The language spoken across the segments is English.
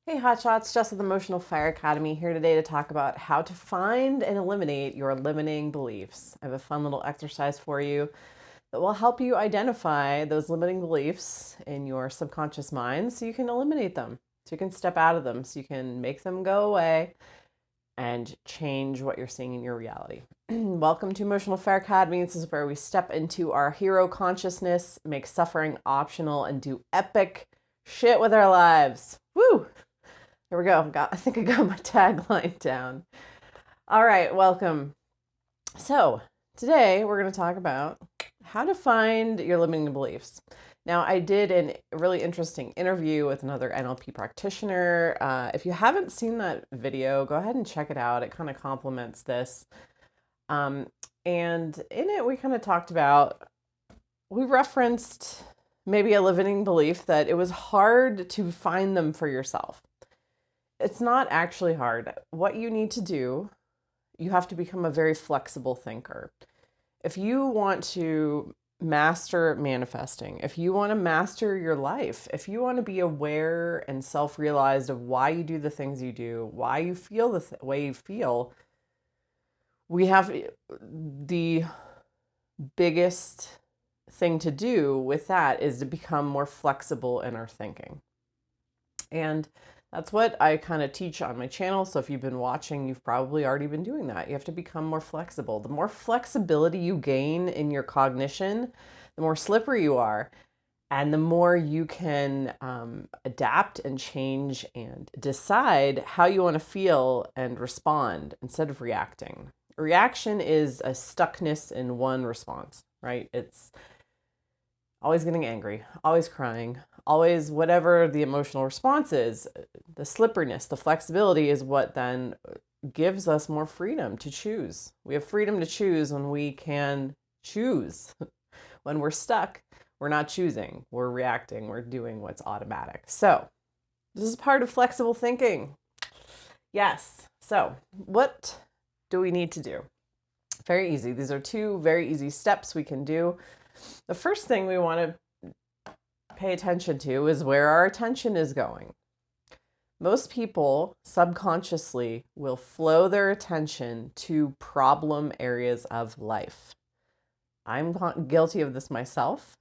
Hey Hotshots, Jess with Emotional Fire Academy here today to talk about how to find and eliminate your limiting beliefs. I have a fun little exercise for you that will help you identify those limiting beliefs in your subconscious mind so you can eliminate them, so you can step out of them, so you can make them go away and change what you're seeing in your reality. Welcome to Emotional Fire Academy. This is where we step into our hero consciousness, make suffering optional, and do epic shit with our lives. Woo! Here we go. I think I got my tagline down. All right, welcome. So, today we're going to talk about how to find your limiting beliefs. Now, I did a really interesting interview with another NLP practitioner. If you haven't seen that video, go ahead and check it out. It kind of complements this. And in it, we kind of talked about, we referenced maybe a limiting belief that it was hard to find them for yourself. It's not actually hard. What you need to do, you have to become a very flexible thinker. If you want to master manifesting, if you want to master your life, if you want to be aware and self-realized of why you do the things you do, why you feel the way you feel, we have the biggest thing to do with that is to become more flexible in our thinking. And that's what I kind of teach on my channel. So if you've been watching, you've probably already been doing that. You have to become more flexible. The more flexibility you gain in your cognition, the more slippery you are. And the more you can adapt and change and decide how you want to feel and respond instead of reacting. Reaction is a stuckness in one response, right? It's always getting angry, always crying, always whatever the emotional response is. The slipperiness, the flexibility is what then gives us more freedom to choose. We have freedom to choose when we can choose. When we're stuck, we're not choosing, we're reacting, we're doing what's automatic. So this is part of flexible thinking. Yes. So what do we need to do? Very easy. These are two very easy steps we can do. The first thing we want to pay attention to is where our attention is going. Most people subconsciously will flow their attention to problem areas of life. I'm guilty of this myself,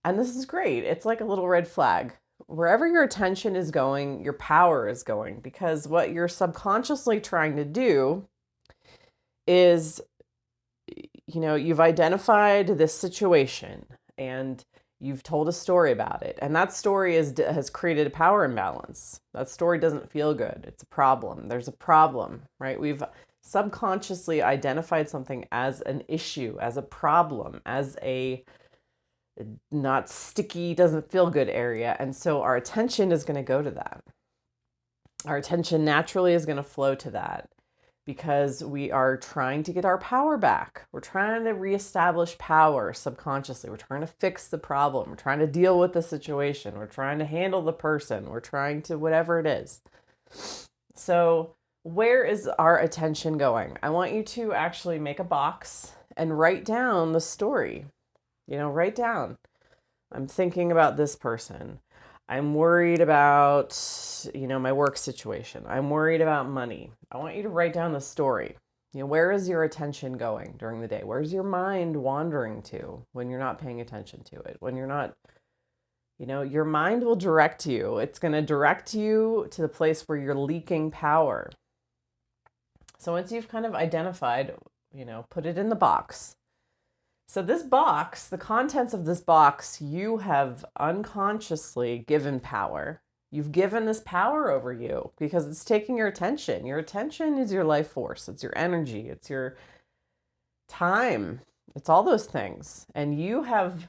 and this is great. It's like a little red flag. Wherever your attention is going, your power is going, because what you're subconsciously trying to do is, you've identified this situation and you've told a story about it. And that story has created a power imbalance. That story doesn't feel good. It's a problem. There's a problem, right? We've subconsciously identified something as an issue, as a problem, as a not sticky, doesn't feel good area. And so our attention is going to go to that. Our attention naturally is going to flow to that, because we are trying to get our power back. We're trying to reestablish power subconsciously. We're trying to fix the problem. We're trying to deal with the situation. We're trying to handle the person. We're trying to whatever it is. So where is our attention going? I want you to actually make a box and write down the story. Write down, I'm thinking about this person. I'm worried about, my work situation. I'm worried about money. I want you to write down the story. Where is your attention going during the day? Where's your mind wandering to when you're not paying attention to it? When you're not, your mind will direct you. It's going to direct you to the place where you're leaking power. So once you've kind of identified, put it in the box. So this box, the contents of this box, you have unconsciously given power. You've given this power over you because it's taking your attention. Your attention is your life force. It's your energy. It's your time. It's all those things. And you have,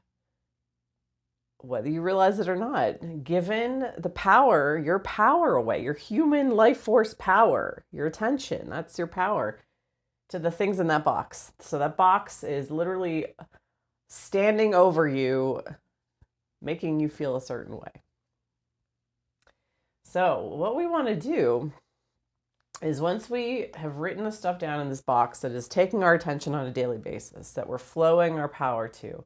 whether you realize it or not, given the power, your power away, your human life force power, your attention. That's your power to the things in that box. So that box is literally standing over you, making you feel a certain way. So what we want to do is, once we have written the stuff down in this box that is taking our attention on a daily basis, that we're flowing our power to,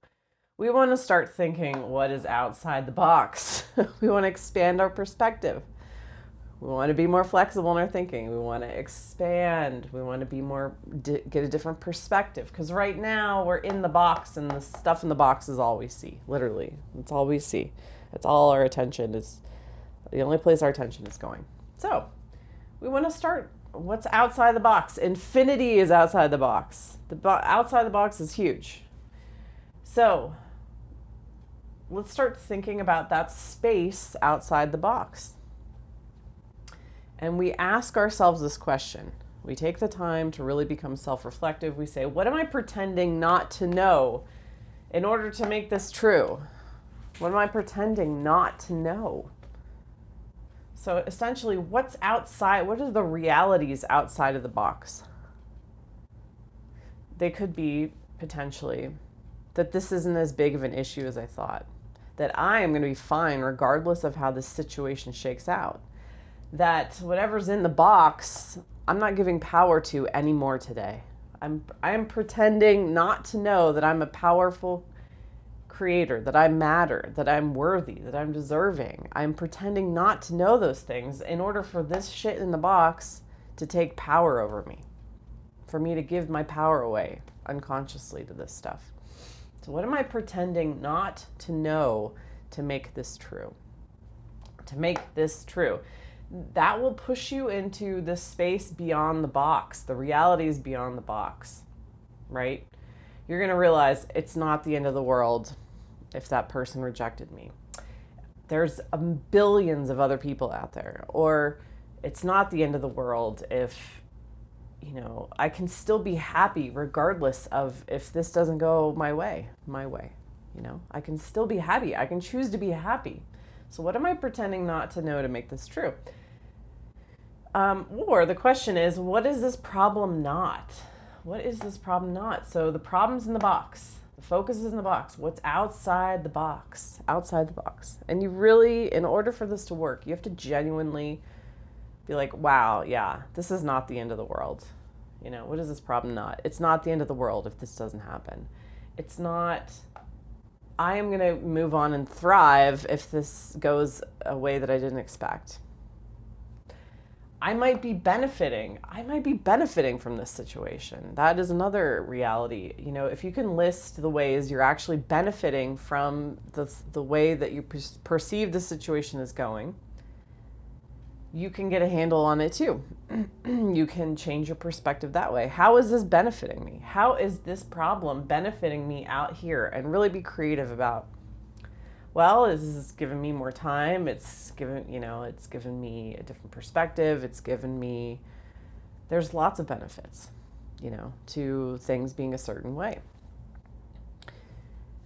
we want to start thinking what is outside the box. We want to expand our perspective. We want to be more flexible in our thinking. We want to expand. We want to be more, get a different perspective. Because right now we're in the box, and the stuff in the box is all we see. Literally, it's all we see. It's all our attention is, the only place our attention is going. So we want to start what's outside the box. Infinity is outside the box. Outside the box is huge. So let's start thinking about that space outside the box. And we ask ourselves this question. We take the time to really become self-reflective. We say, what am I pretending not to know in order to make this true? What am I pretending not to know? So essentially, what's outside? What are the realities outside of the box? They could be potentially that this isn't as big of an issue as I thought, that I am going to be fine regardless of how this situation shakes out, that whatever's in the box, I'm not giving power to anymore today. I am pretending not to know that I'm a powerful creator, that I matter, that I'm worthy, that I'm deserving. I'm pretending not to know those things in order for this shit in the box to take power over me, for me to give my power away unconsciously to this stuff. So what am I pretending not to know to make this true? To make this true. That will push you into the space beyond the box, the realities beyond the box, right? You're going to realize it's not the end of the world if that person rejected me. There's billions of other people out there. Or it's not the end of the world if, I can still be happy regardless of if this doesn't go my way. I can still be happy. I can choose to be happy. So what am I pretending not to know to make this true? Or the question is, what is this problem not? What is this problem not? So the problem's in the box. The focus is in the box. What's outside the box? Outside the box. And you really, in order for this to work, you have to genuinely be like, wow, yeah, this is not the end of the world. What is this problem not? It's not the end of the world if this doesn't happen. It's not, I am going to move on and thrive if this goes a way that I didn't expect. I might be benefiting from this situation. That is another reality. If you can list the ways you're actually benefiting from the way that you perceive the situation is going, you can get a handle on it too. You can change your perspective that way. How is this benefiting me? How is this problem benefiting me out here? And really be creative about, well, this is giving me more time. It's given me a different perspective. There's lots of benefits, to things being a certain way.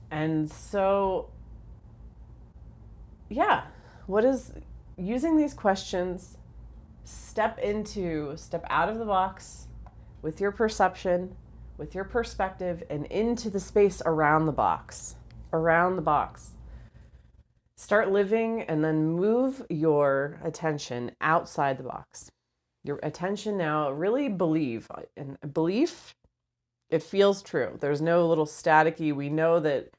And so, yeah, using these questions, step out of the box with your perception, with your perspective, and into the space around the box. Start living and then move your attention outside the box. Your attention now, really believe. And belief, it feels true. There's no little staticky. We know that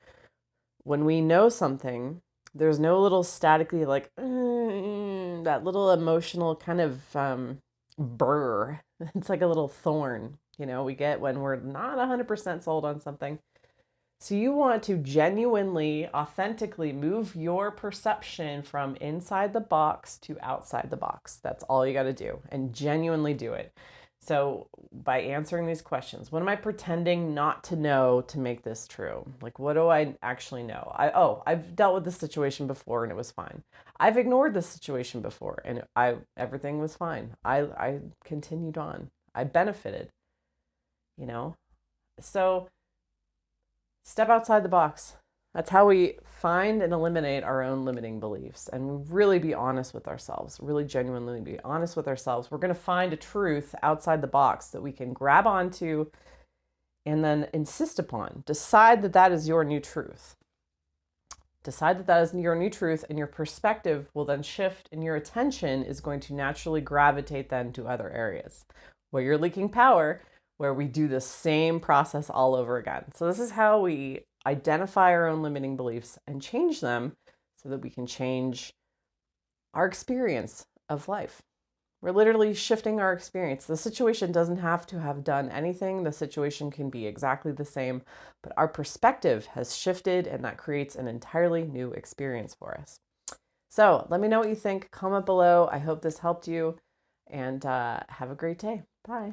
when we know something, there's no little staticky like that little emotional kind of burr. It's like a little thorn, we get when we're not 100% sold on something. So you want to genuinely, authentically move your perception from inside the box to outside the box. That's all you got to do, and genuinely do it. So by answering these questions, what am I pretending not to know to make this true? Like, what do I actually know? I've dealt with this situation before and it was fine. I've ignored this situation before and everything was fine. I continued on. I benefited, So step outside the box. That's how we find and eliminate our own limiting beliefs and really be honest with ourselves, really genuinely be honest with ourselves. We're going to find a truth outside the box that we can grab onto and then insist upon. Decide that that is your new truth. Decide that that is your new truth, and your perspective will then shift, and your attention is going to naturally gravitate then to other areas where you're leaking power, where we do the same process all over again. So this is how we identify our own limiting beliefs and change them so that we can change our experience of life. We're literally shifting our experience. The situation doesn't have to have done anything. The situation can be exactly the same, but our perspective has shifted, and that creates an entirely new experience for us. So let me know what you think. Comment below. I hope this helped you, and have a great day. Bye.